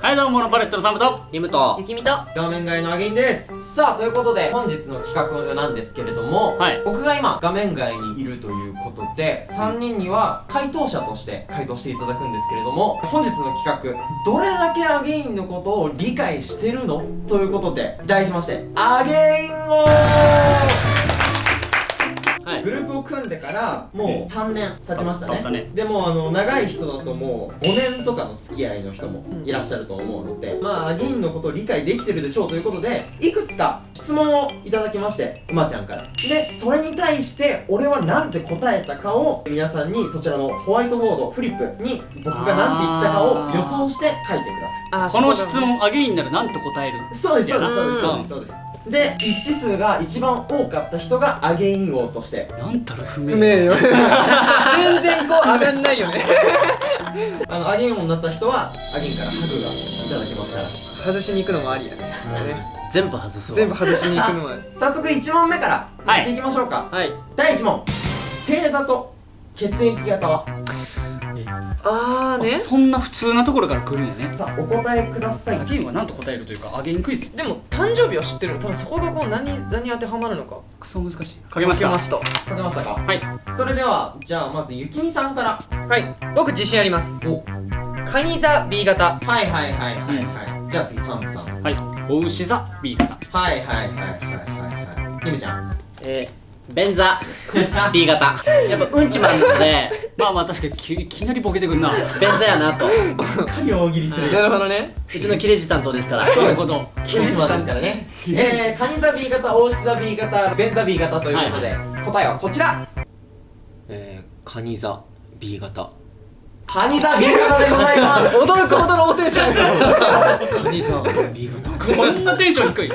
はいどうも、モノパレットのサムとリムとゆきみと画面外のアゲインです。さあ、ということで本日の企画なんですけれども、はい僕が今画面外にいるということで3人には回答者として回答していただくんですけれども、本日の企画どれだけアゲインのことを理解してるのということで題しましてアゲイン王はいグループを組んでからもう3年経ちました経ったねね。でも長い人だともう5年とかの付き合いの人もいらっしゃると思うので、まあアゲインのことを理解できてるでしょうということで、いくつか質問をいただきまして、うまちゃんから。で、それに対して俺は何て答えたかを皆さんにそちらのホワイトボード、フリップに僕が何て言ったかを予想して書いてください。この質問アゲインなら何と答える？そうです、そうです、そうです、うんそうです、そうです。で、一致数が一番多かった人がアゲイン王としてなんたら不明。不明よ全然こう上がんないよねアゲイン王になった人はアゲインからハグがいただけますか外しに行くのもありやね全部外すわ。全部外しに行くのはら。早速1問目からやっていきましょうか。はい。第1問、星座と血液型は？あーねそんな普通なところから来るんやね。さあお答えください。アゲインは何と答えるというか、アゲインクイズ。でも誕生日は知ってるの。多分そこがこう何当てはまるのか。クソ難しい。書けました。書け書けましたか？はい。それではじゃあまずゆきみさんから。はい僕自信あります。お、カニ座 B 型。はいはいはいはいはい。じゃあ次サンさん。はい。お牛座 B 型。はいはいはいはいはいはい。ゆみちゃん。便座 B 型。やっぱうんちマンなのでまあまあ確かにいきなりボケてくんな。便座やなと。しっかり大喜利する。なるほどね。うちの切れ字担当ですから。なるほど。キリシマですからね。カニ座 B 型、大牛座 B 型、ベン座 B 型ということで、答えはこちら。カニ座 B 型。カニ座 B 型でございます。驚くほどのおテンションカニさん B 型。こんなテンション低い。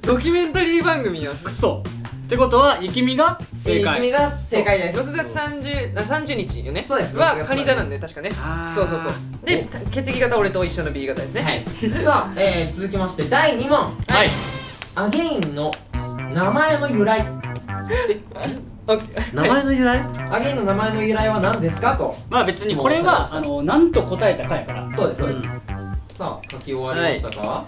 ドキュメンタリー番組や。クソ。ってことは、ゆきみが正君解。が正解です。 6月30日よね。そうですはカニ座なんで確かね。あーそうそうそう。で血液型俺と一緒の B 型ですね。はい。さあ、続きまして第2問。はい。アゲインの名前の由来。名前の由来？アゲインの名前の由来は何ですかと。まあ別にこれは、何と答えたかやから。そうですそうです。さあ書き終わりましたか？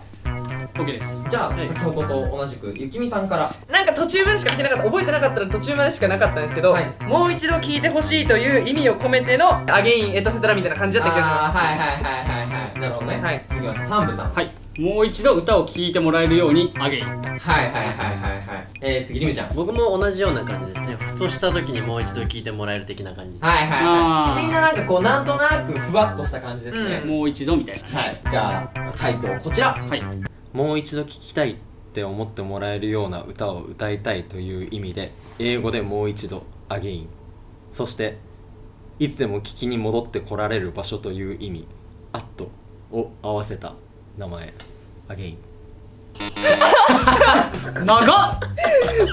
OK です。じゃあはい先ほどと同じくゆきみさんから。なんか途中までしか見てなかった、覚えてなかったら途中までしかなかったんですけど、はいもう一度聞いてほしいという意味を込めてのアゲインエトセトラみたいな感じだった気がします。はいはいはいはいはい。なるほどね。はい続きましてサンブさん。はい。もう一度歌を聴いてもらえるようにアゲイン。はいはいはいはいはい。次リムちゃん。僕も同じような感じですね。ふとした時にもう一度聞いてもらえる的な感じ。はいはいあーはい。みんななんかこうなんとなくふわっとした感じですね。もう一度みたいな。はい。じゃあ回答こちら。はい。もう一度聞きたいって思ってもらえるような歌を歌いたいという意味で、英語でもう一度アゲイン、そしていつでも聞きに戻ってこられる場所という意味、アットを合わせた名前、アゲイン。長っ。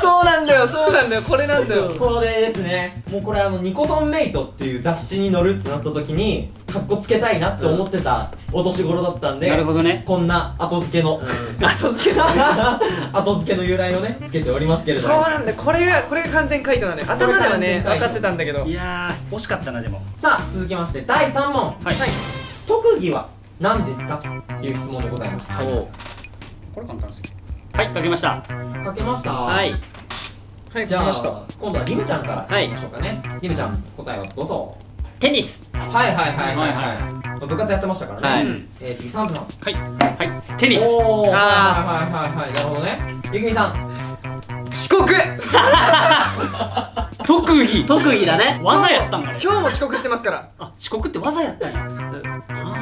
そうなんだよ、そうなんだよ、これなんだよ。これですね。もうこれニコソンメイトっていう雑誌に載るってなった時にカッコつけたいなって思ってたお年頃だったんで、なるほどね。こんな後付けの後付けだ。後付けの由来をねつけておりますけれども。そうなんだよ、これが完全回答なのよ。頭ではね、これ完全回答分かってたんだけど。いやー、惜しかったな、でも。さあ続きまして第3問。はい。特技は何ですかという質問でございます。これ簡単ですよ。はい、書けました。書けました。はい。はい、じゃあ来ました。今度はリムちゃんからはいいきましょうかね。リムちゃん答えをどうぞ。テニス。はいはいはいはいはい。部活やってましたからね。はいうん。次サンプさん。はい。はい。テニス。おー、あはいはいはいはい、なるほどね。ゆきみさん。遅刻。特技。特技だね。技やったんかね。今日も遅刻してますから。あ、遅刻って技やったんや。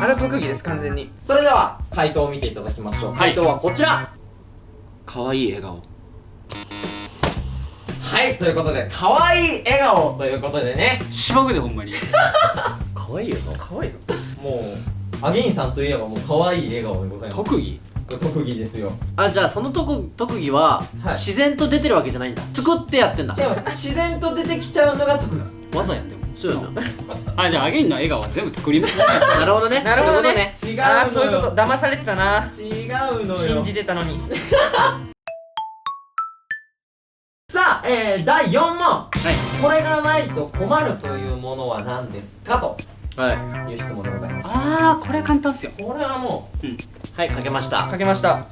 あれは特技です、完全に。それでは回答を見ていただきましょう。はい回答はこちら。かわいい笑顔。はい、ということで可愛い笑顔ということでね。しばくでほんまに。可愛いよな。可愛いの。もうアゲインさんといえばもう可愛い笑顔でございます。特技。これ特技ですよ。あ、じゃあその特技ははい自然と出てるわけじゃないんだ。作ってやってんだ。違う、自然と出てきちゃうのが特技。技やんでも。そうよな。あ、じゃあアゲインの笑顔は全部作り物。なるほどね。なるほどねそういうこ違うのよ。ああ、そういうこと。騙されてたな。違うのよ。信じてたのに。さあ、第4問。はい。これがないと困るというものは何ですかと。はいいう質問でございます。あーこれ簡単っすよ。これはもはいかけましたかけました。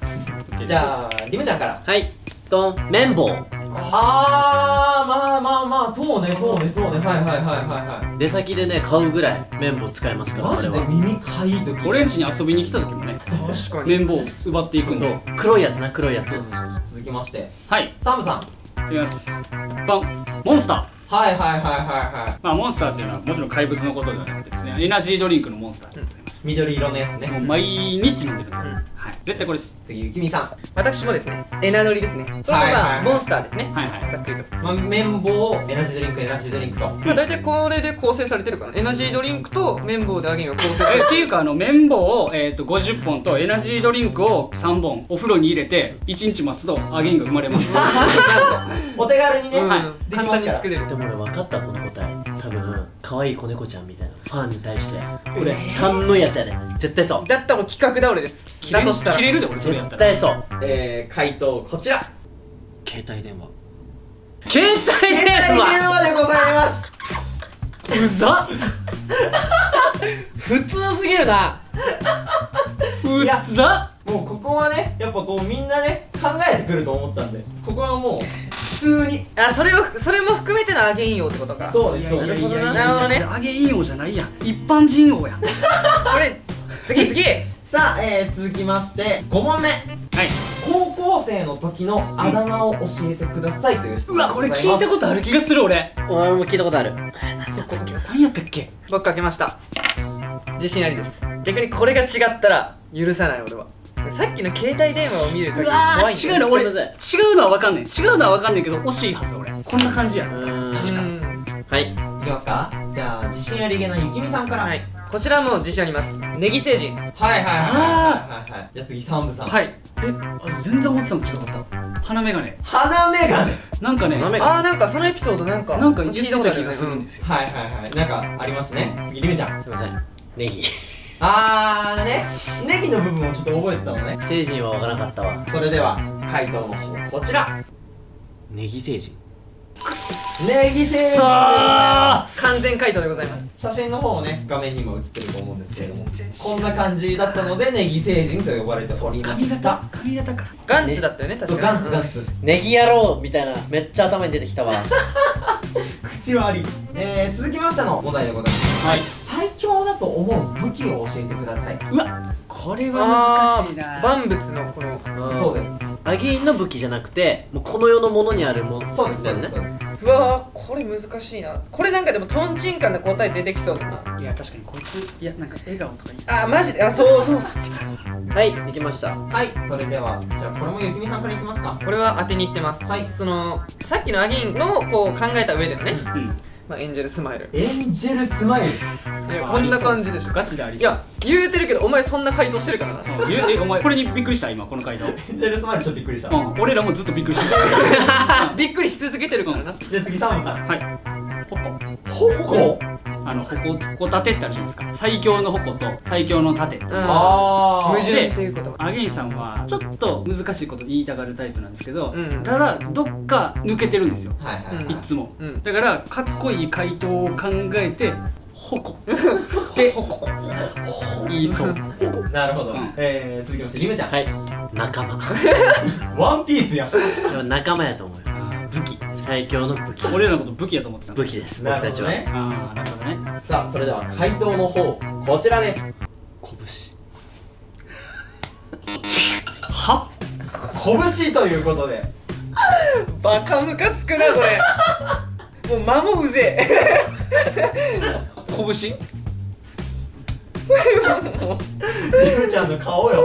う、じゃあリムちゃんから。はいドン綿棒まあそうねはいはい出先でね買うぐらい綿棒使えますからマジでこれは耳かいとき。俺ん家に遊びに来た時もね確かに。綿棒奪っていくんで。黒いやつな黒いやつ続きましてはいサムさん。いきます。バンモンスター。はいまあモンスターっていうのはもちろん怪物のことではなくてですね、エナジードリンクのモンスターでございます。緑色のやつね。もう毎日飲んでるんで、はい絶対これです。次ゆきみさん。私もですね、エナドリですね。これもはいはいまあはいモンスターですね。はいはい。ざっくりと。まあ、綿棒、エナジードリンクと。まあ大体これで構成されてるかな。エナジードリンクと綿棒でアゲインは構成されてる。っていうか綿棒を、50本とエナジードリンクを3本お風呂に入れて1日待つとアゲインが生まれます。お手軽にね、うんはい簡単に作れる。でも俺分かったこの答え多分可愛い子猫ちゃんみたいなファンに対してこれ3のやつやで絶対そうだったらもう企画倒れです。だとしたら切れるで俺それやったら。絶対そう回答こちら。携帯電話。携帯携帯電電話話でございます。うざ普通すぎるないやうざもうここはね、やっぱこうみんなね、考えてくると思ったんで、ここはもう普通に。あ、それも含めてのアゲイン王ってことか。そうです、そうなです。るほどな。なるほどね。アゲイン王じゃないやん。一般人王やん。これ次さあ、続きまして5問目。はい。高校生の時のあだ名を教えてくださいという質問うわこれ聞いたことある気がする俺。俺も聞いたことある何やったっけ。僕かけました。自信ありです。逆にこれが違ったら許さない俺は。さっきの携帯電話を見る限りうわ怖いんだよ。違うの俺違めっちゃうのは分かんない。違うのは分かんないけど惜しいはず俺。こんな感じや。うーん確かに。はいいきますか。じゃあ自信ありげなゆきみさんから。はい。こちらも自信あります。ネギ星人。はい。じゃあ次サンブさん。はい。全然思ってたのと違かった。鼻眼鏡。鼻眼鏡。なんかね鼻眼あーなんかそのエピソードなんかなんか言って聞いことあるよねた気がするんですよ。はい。なんかありますね。次りめちゃん。すいませんネギネギの部分をちょっと覚えてたのね。星人は分からなかったわそれでは回答の方こちら。ネギ星人。ネギ星人。完全回答でございます。写真の方もね画面にも映ってると思うんですけれども、こんな感じだったのでネギ星人と呼ばれておりました。髪型か。ガンツだったよね確かに。ガンツネギ野郎みたいなめっちゃ頭に出てきたわ口悪い。続きましての問題でございます。はい。最強だと思う武器を教えてください。うわこれは難しいな。万物のこのそうです。アゲインの武器じゃなくてもうこの世のものにあるものそうです。だよねうわーこれ難しいな。これなんかでもトンチンカンな答え出てきそうだな。いや確かにこいついやなんか笑顔とかいいっす。あマジでそうそっちか。はいできましたはい。それではじゃあこれもゆきみさんからいきますか。これは当てにいってます。はいそのさっきのアゲインのこう考えた上でのね、うん。まあエンジェルスマイル。エンジェルスマイル。いやこんな感じでしょ。ガチでありそう。いや言うてるけどお前そんな回答してるからな。お前これにびっくりした今この回答。エンジェルスマイルちょっとびっくりした。俺らもずっとびっくりしてる。びっくりし続けてるからな。じゃあ次サムさん。はい。矛。矛。矛盾ってあるじゃないですか。最強の矛と最強の盾。矛矛盾っていうこと。アゲインさんはちょっと難しいこと言いたがるタイプなんですけど、うんただどっか抜けてるんですよ。うんいつも。うんだからかっこいい回答を考えて矛で言いそう。なるほど。うん続きましてリムちゃん。はい仲間ワンピースやん。でも仲間やと思うよ武器最強の武器俺らのこと武器やと思ってた。武器ですな僕たちは、るほどね。ああなるほどね。さあそれでは回答の方こちらです。は？拳ということで。バカムカつくなこれ。もう間もうぜえ。拳？リムちゃんの顔よ。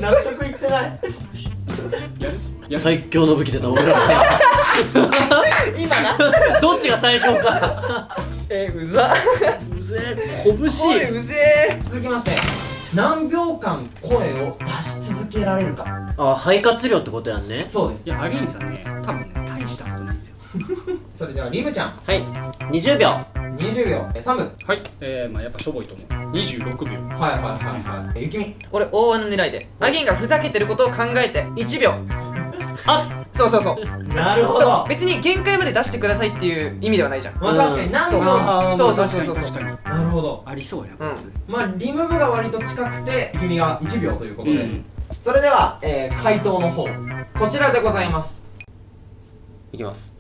納得いってない。やる？最強の武器でな俺ら今な。どっちが最強かうざ。うぜえこれ拳うぜえ。続きまして何秒間声を出し続けられるか。あ肺活量ってことやんねそうです。いやアゲインさんね多分ね大したことないんですよ。それではリムちゃんはい20秒20秒。サム。はい。まあやっぱしょぼいと思う。26秒。はい。ゆきみ。これ大穴狙いでアゲインがふざけてることを考えて1秒。あそうそうそうなるほど。そう別に限界まで出してくださいっていう意味ではないじゃん。まあ確かに何そう秒。そうあーまあそうそうそう確かになるほど。ありそうやな、うんこいつまあリム部が割と近くて君が1秒ということで、うんそれでは、回答の方こちらでございます。いきます。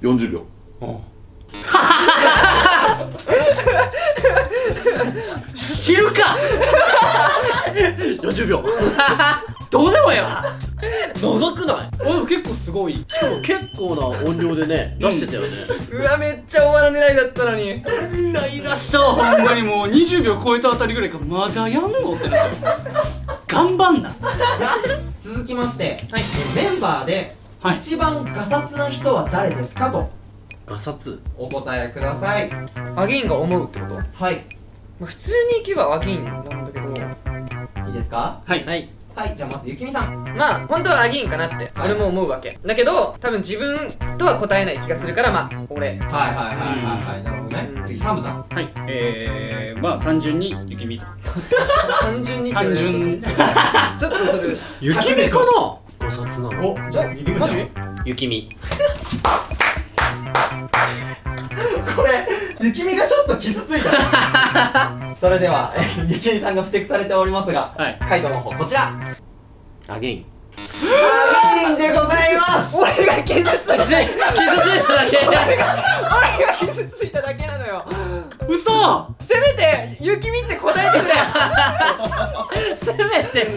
40秒。お知るか40秒どうでもええわ長くない？おでも結構すごいしかも結構な音量でね出してたよね、うわめっちゃ終わら狙いだったのに。イライラしたほんまにもう20秒超えたあたりぐらいからまだやんのってなって頑張んな続きまして、メンバーではい一番ガサツな人は誰ですかとガサツ。お答えください。アゲインが思うってこと？はい、まあ普通に行けばアゲインなんだけど、いいですか？はいはい。はい、じゃあまずゆきみさん。まあ本当はアゲインかなって俺も思うわけだけど、多分自分とは答えない気がするからまあ俺。はいはいはいはいはい、なるほどね。次サムさん。はいまあ単純に雪見単純にって言わ単れる純とちょっとそれ雪見かな？ガサツなの。お、じゃあ次リムちゃん。雪見。これ雪見がちょっと傷ついたそれでは雪見さんが不適されておりますが、はい回答の方こちら。アゲイン。アゲインでございます。俺が傷ついた傷ついただけ。俺が傷ついただけなのよ。嘘せめて雪見って答えてくれせめて。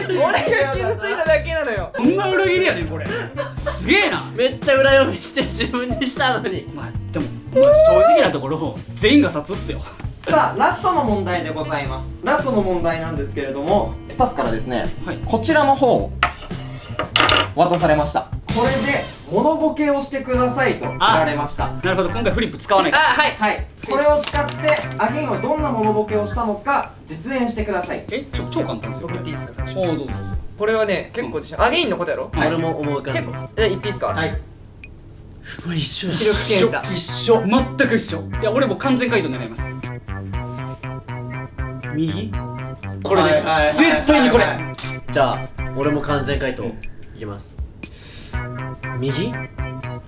俺が傷ついただけなのよ。こんな裏切りやねんこれすげえなめっちゃ裏読みして自分にしたのに。まあでも、まあ、正直なところ全員が殺っすよさあラストの問題でございます。ラストの問題なんですけれども、スタッフからですね、はいこちらの方を渡されました。これでモノボケをしてくださいと振られました。なるほど今回フリップ使わないあからはい。はい、これを使ってアゲインはどんなモノボケをしたのか実演してください。超簡単ですよ僕言っていいですか最初。おおどうぞこれはね結構でしょ。アゲインのことやろ。はい俺も思うから。結構言っていいですか。はい、うわ一緒視力検査。一緒全く一緒いや俺も完全回答狙います右これです、はいはいはいはい絶対にこれじゃあ俺も完全回答いきます。右？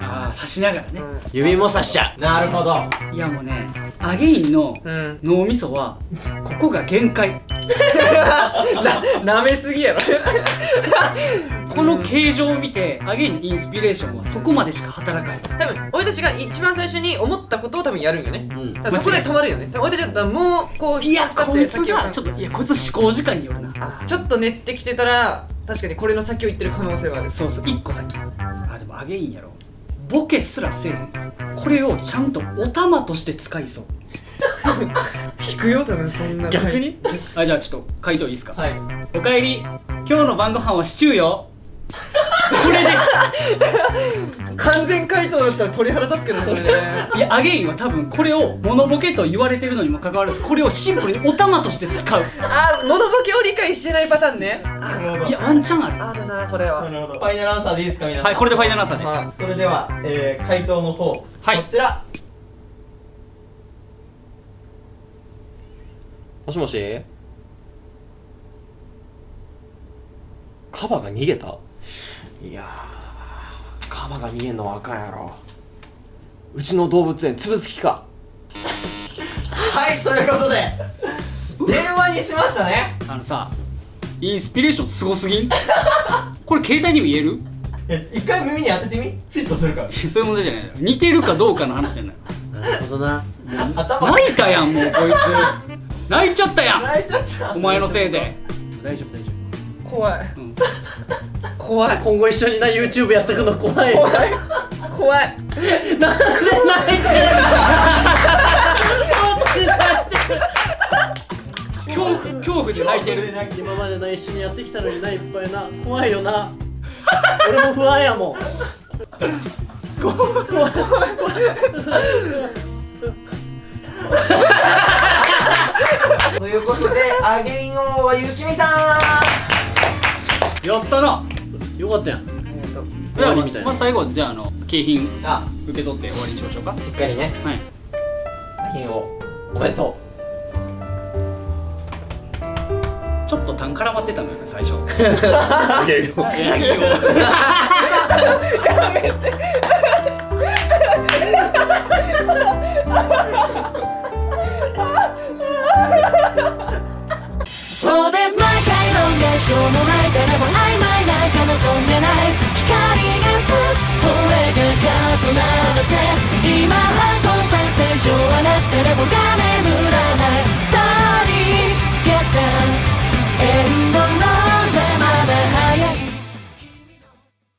ああ刺しながらね指も刺しちゃう。なるほど。いやもうねアゲインのうん。脳みそはここが限界なめすぎやろ。この形状を見てアゲインのインスピレーションはそこまでしか働かない多分俺たちが一番最初に思ったことを多分やるんよね。うん。多分そこで止まるよね。多分俺たちだったらもうこういやこいつ先をがちょっといやこいつの思考時間によるなあちょっと練ってきてたら確かにこれの先を言ってる可能性はある。そうそう1個先あでもアゲインやろボケすらせえへんこれをちゃんとお玉として使いそう引くよ多分そんな。逆にあじゃあちょっと回答いいですかはい、おかえり今日の晩ご飯はシチューよこれです完全回答だったら鳥肌立つけどねこれね。いやアゲインは多分これをモノボケと言われてるのにもかかわらずこれをシンプルにお玉として使うあモノボケを理解してないパターンね。なるほど。いやワンチャンあるあるなこれは。なるほど。ファイナルアンサーでいいですか皆さん。はいこれでファイナルアンサーではそれでは、回答の方、はいこちら。もしもし。カバが逃げた。いやーカバが逃げんのはあかんやろ。うちの動物園潰す気か。はい、ということで電話にしましたね。あのさインスピレーションすごすぎんこれ携帯にも言える一回耳に当ててみ、フィットするから。そういう問題じゃないの似てるかどうかの話じゃないなるほどな。頭泣いたやんもうこいつ泣いちゃったやん泣いちゃった。お前のせいで大丈夫大丈夫怖いうん怖い今後一緒にな YouTube やってくの怖い。怖い怖い。なんで泣いてるの。恐怖で泣いてる。今までな一緒にやってきたのにないっぱいな怖いよな。俺も不安やもん。ということでアゲイン王はゆきみさやったな。よかったやん。ありがとう。終わりみたいなまあ最後じゃあ景品んあ受け取って終わりにしましょうか。しっかりねはい。アゲイン王おめでとちょっと単絡まってたのよね最初。あげるよそうです毎回のでしょうもない誰も曖昧なんか望んでない光が差すこれがカートならせ今は交際正常はなし誰もが眠らない